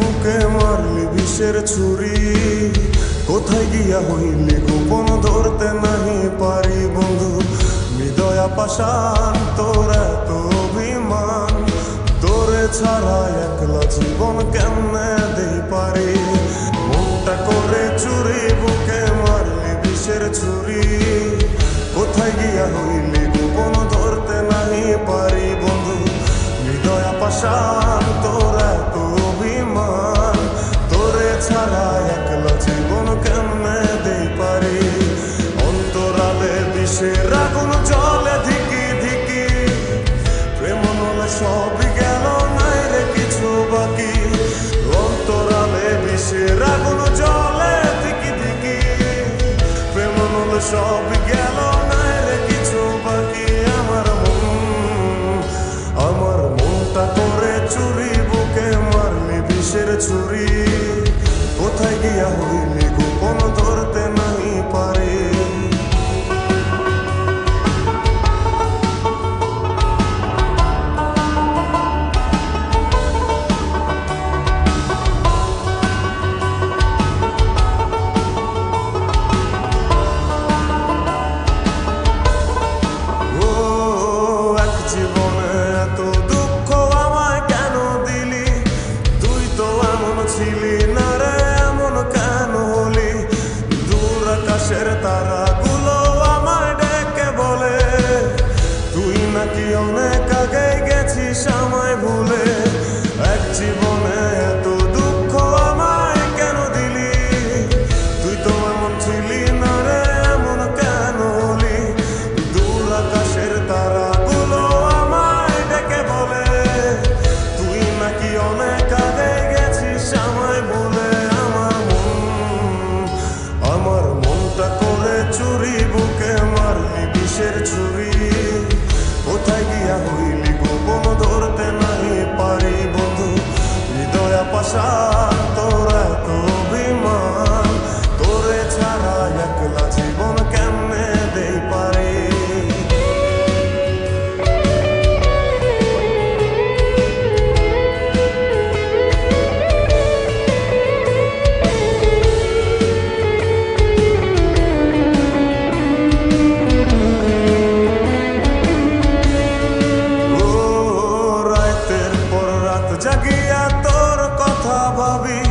বুকে মারলি বিষের ছুরি, কোথায় গিয়া হইলি গোপন ধরতে নাহি পারি বন্ধু। হৃদয়া পাষাণ তোর এত অভিমান, তোরে ছাড়া একলা জীবন কেমনে দেই পারি। মনটা করে চুরি বুকে মারলি বিষের ছুরি, কোথায় গিয়া হইলি গোপন ধরতে নাহি পারি বন্ধু। হৃদয়া পাষাণ তোর এত অভিমান, তোরে ছাড়া একলা জীবন কেমনে দেই পারি। অন্তরালে বিষের আগুন জ্বলে ধিকি ধিকি, প্রেম নলে সবই গেল নাই রে কিছু বাকি। অন্তরালে বিষের আগুন জ্বলে ধিকি ধিকি, প্রেম নলে সবই গেল নাই রে কিছু বাকি। আমার মনটা করে চুরি বুকে মারলি বিষের ছুরি, কোথায় গিয়া হইলি গোপন ধরতে নাহি পারি। তারাগুলো আমায় ডেকে বলে, তুই নাকি অনেক আগে গেছিস আমায় ভুলে। এক জীবনে এত দুঃখ আমায় কেন দিলি, তুই তো এমন ছিলি না রে এমন কেন হলি। দূর আকাশের তারাগুলো আমায় ডেকে বলে, তুই নাকি অনেক আগে গেছিস আমায় ভুলে। আমার মনটা করে চুরি বুকে মারলি বিষের ছুরি, কোথায় গিয়া হইলি গোপন ধরতে নাহি পারি বন্ধু। হৃদয়া পাষাণ তোর এত অভিমান, তোরে ছাড়া একলা জীবন কেমনে দেই পারি। জাগিয়া তোর কথা ভাবি,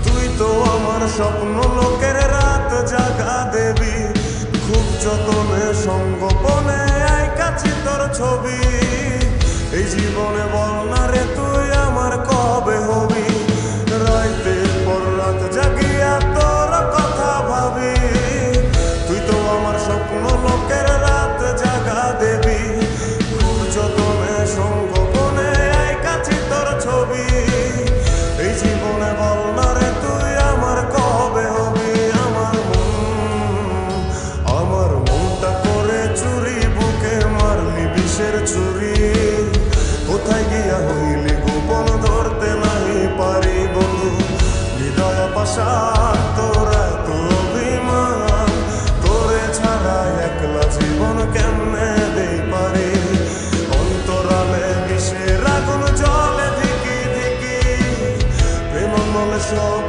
তুই তো আমার স্বপ্ন লোকের রাত জাগা দেবী। খুব যতনে সঙ্গোপনে আইকাছি তোর ছবি, এই জীবনে বল না রে তুই আমার কবে হবি। রাতের পর রাত জাগিয়া তোর কথা ভাবি, তুই তো আমার স্বপ্ন লোকের রাত জাগা দেবী। খুব যতনে সঙ্গোপনে আইকাছি তোর ছবি, এই জীবনে বল না রে তুই আমার কবে হবি। আমার মনটা করে চুরি বুকে মারলি বিষের ছুরি, কোথায় গিয়া হইলি গোপন ধরতে নাহি পারি বন্ধু। হৃদয়া পাষাণ তোর এত অভিমান, তোরে ছাড়া একলা জীবন কেমনে দেই পারি। অন্তরালে বিষের আগুন জ্বলে ধিকি ধিকি, প্রেম মলে সব